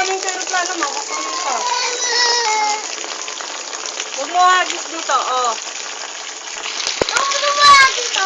kukunin sa aeroplano mo. Kukunin ko. Huwag mo hagis dito, oh. Huwag mo hagis dito.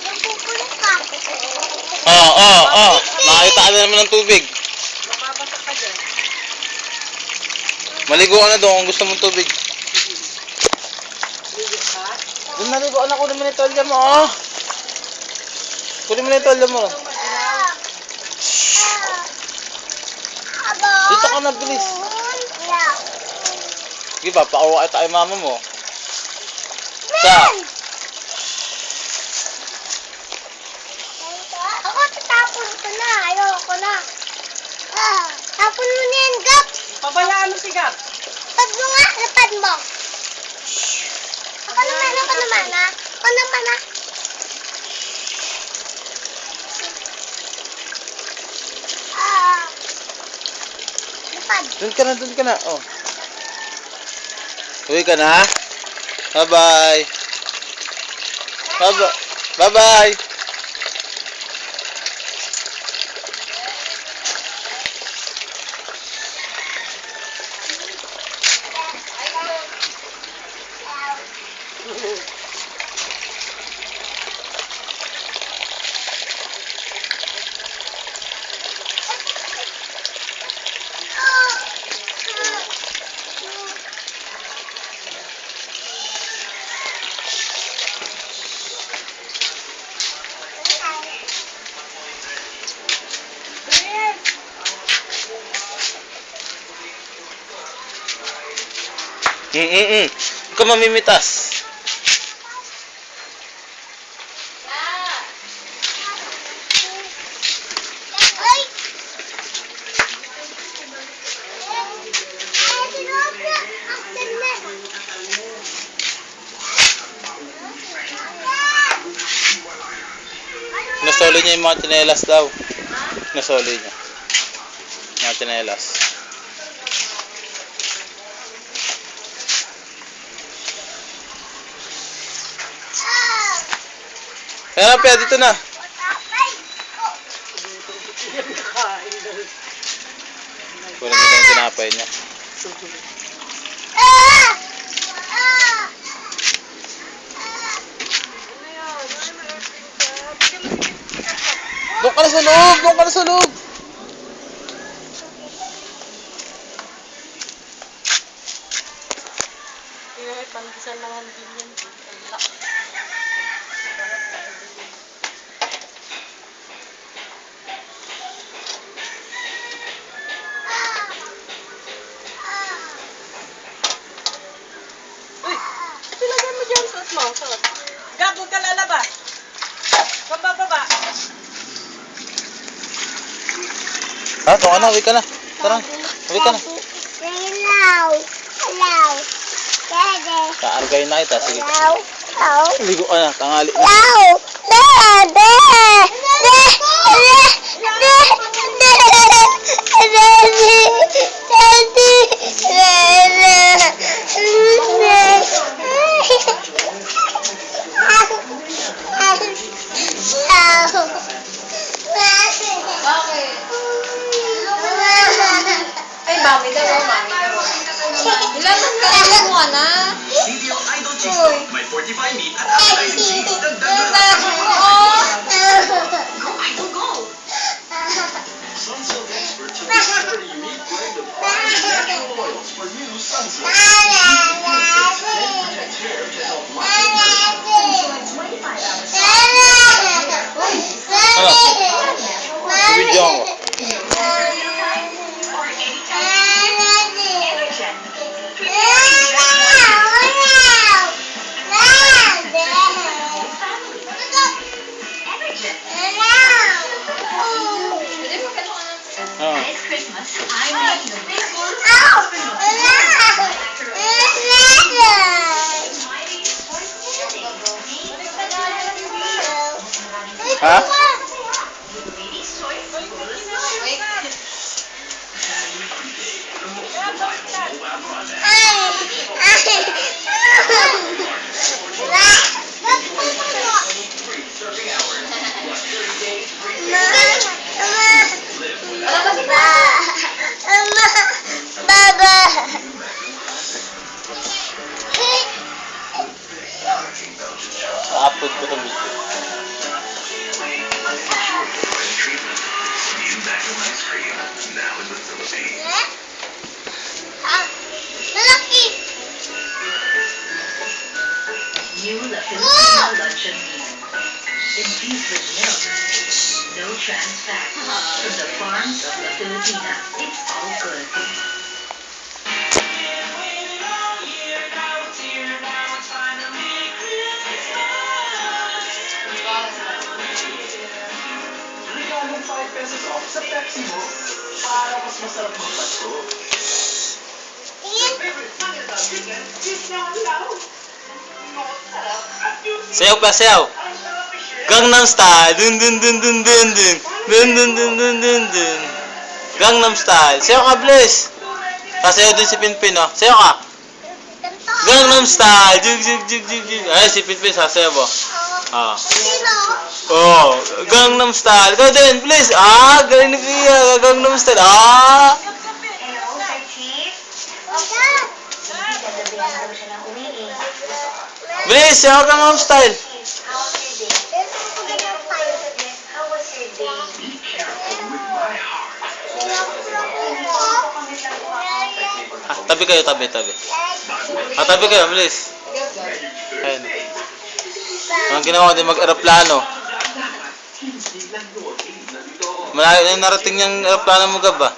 Yung kukunin ka. Nakita ka na naman ng tubig. Mababasak ka dyan. Maligo ka na doon kung gusto mong tubig. Ligo ka? Doon naligo na, kunin mo na yung tolya mo, oh. Kunin mo na yung tolya mo. Dito ka na, bilis. Sige ba, pauwa tayo mama mo. Ako, tatapon ko na. Ayoko na. Tapon mo na yan, Gap. Pabayaan mo si Gap. Lapad mo nga, lapad mo. Ako naman, ha. Ako naman, ha. Lapad. Doon ka na, oh. Uwi ka na. Bye-bye. Bye-bye. Huwag ka mamimitas. Ay! Nasoli niya yung mga tsinelas daw. Nasoli niya. Mga tsinelas. Kaya na, Pia, dito na. Kunin mo lang yung tinapay niya. Doon ka na sa loob! Doon ka na sa loob! Pangkisan naman din yan. Silagyan mo dyan, suot mo, suot. Gab, huwag ka lalaba. Baba. Ha? Doon ka na, uwi ka na. Tara, uwi ka na. Hello. Dede. Kaargayin na kita, sige. Hello. Ligo ka na, tangali na. Hello. Dede. Ay, mami daw. Ilan ang kaya mo na? CDO Idol Cheese Dog. May 45 meat at appetizing cheese. Dagdag na Go Idol, go! Sunsilk experts have discovered a unique blend of 5 natural oils for new Sunsilk. Then protects hair to help lock in Enjoy 25 hours. Ano? Ibidyo ako. This Christmas, I made the big one. Ha? Free serving hours. Plus 30 days free. upload ko sa video. New Magnum ice cream, now in the Philippines. Malaki. New La Filipino luncheon meal. Infused with milk. No trans fat. From the farms of La Filipina. It's all good. Regalong 5 pesos off sa Pepsi mo. Para mas masarap magpasko. Sayaw pa, sayaw. Gangnam Style. Dun dun dun dun dun dun. Dun dun dun dun dun dun. Gangnam Style. Sayaw ka, Bliss. Pasayaw din si Pinpin, oh. Sayaw ka. Ganito. Gangnam Style. Jug jug jug jug jug. Ay, si Pinpin sasayaw mo. Ah. Sino? Oh, Gangnam Style. Ikaw din, Bliss. Ah, galing ni Pia. Gangnam Style. Ah. Hello, Sir Chief. Okay. Gagabihan daw siya ng uwi eh. Bliss, sayaw ka Gangnam Style. How was your day? How was your day? Be careful with my heart. Ah, tabi kayo, tabi, tabi. Ah, tabi kayo, Bliss. Ayun. Ang ginawa ko din mag-aeroplano. Malayo na yung narating niyang aeroplano mo, Gab, ah.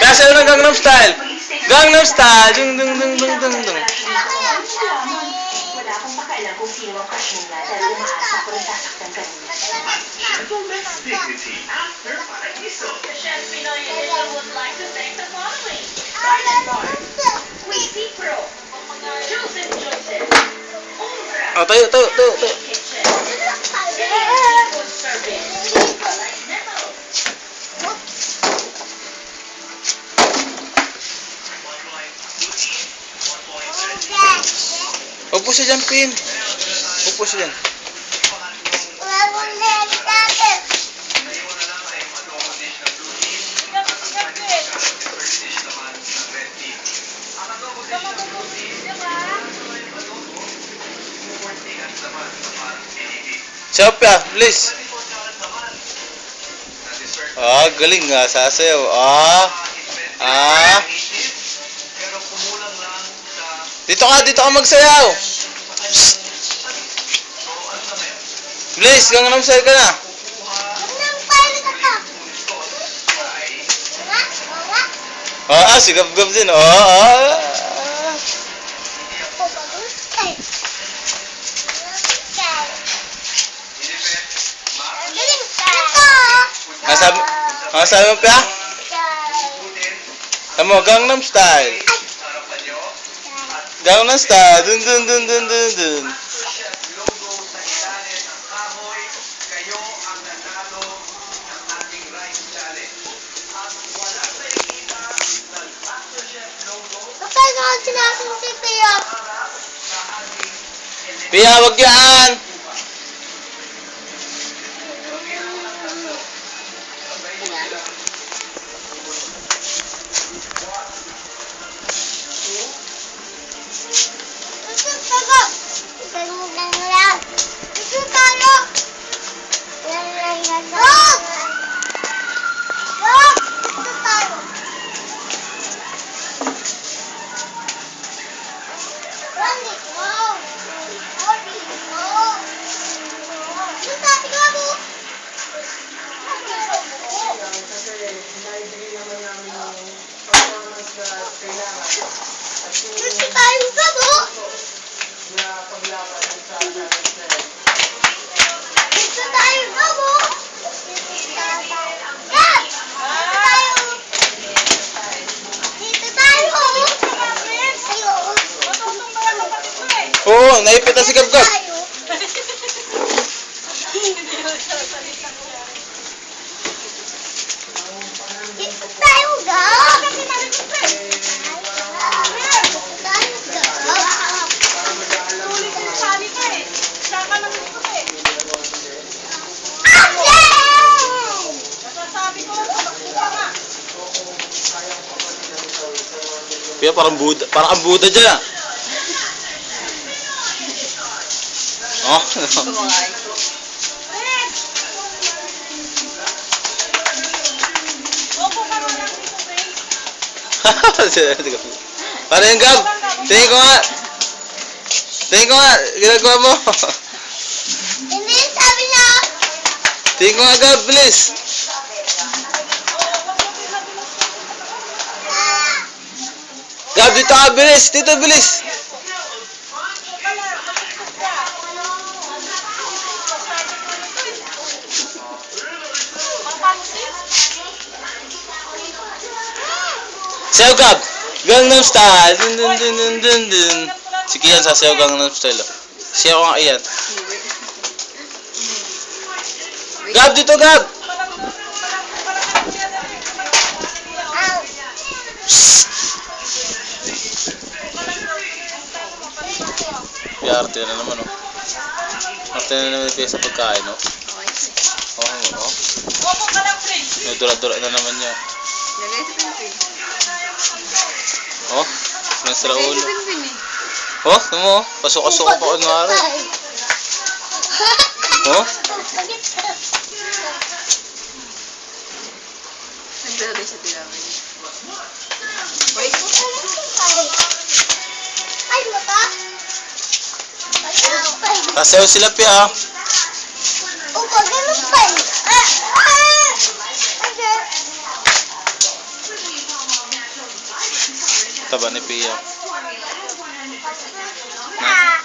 Kaya sa'yo ng Gangnam Style. Gangnam Style. Dung dung dung dung dung dung. Wala akong pakialam kung sino ang crush nila dahil umaasa ko rin sasaktan ka nila. Gentleman's dignity after paraiso. Chef Pinoy Edition would like to thank the following. Queasy Pro, Joseph Joseph, Umbra, Oh, tayo, tayo, tayo, tayo. Kitchen, Food Service, Like Nemo, Upo siya dyan, Pin. Upo siya dyan. Sopya, please. Ah, galing nga. Sasayaw. Ah. Ah. Dito ka magsayaw. Please, Gangnam Style ka na. Ah, si Gab-Gab din. Ah. Sabi mo, Pia? Sabi mo, Gangnam Style. Gangnam Style. Dun dun dun dun dun dun. Pia, wag yan! Oo, naipit na si Gab-Gab. Nasasabi ko, tumakbo ka nga. Pia, parang Buddha. Parang ang Buddha dyan ah. Oh. Opo ka rin lang dito, babe. Parang yung Gab. Tingin ko nga. Tingin ko nga. Ginagawa mo. Hindi, sabi niya. Tingin ko nga Gab, bilis. Gab, dito ka, bilis. Dito, bilis. Sayaw Gab. Gangnam Style. Dun dun dun dun dun dun. Sige yan, sasayaw Gangnam Style. Oh. Sayaw nga iyan. Gab, dito Gab. Arte na naman oh. Arte na naman yung sa pagkain oh. Oh. Opo ka lang, Prince. May dura-dura na naman niya. Lagay sa pinpin. Oh, sinasara Lagay ulo. sa pinpin eh. Oh, tama mo. Pasok-pasok pa kunwari. Oh, Naglalagay sa tilawin. Ay, mata. kasayaw sila Pia ah. O, pagano pa. Taba ni Pia. Ah.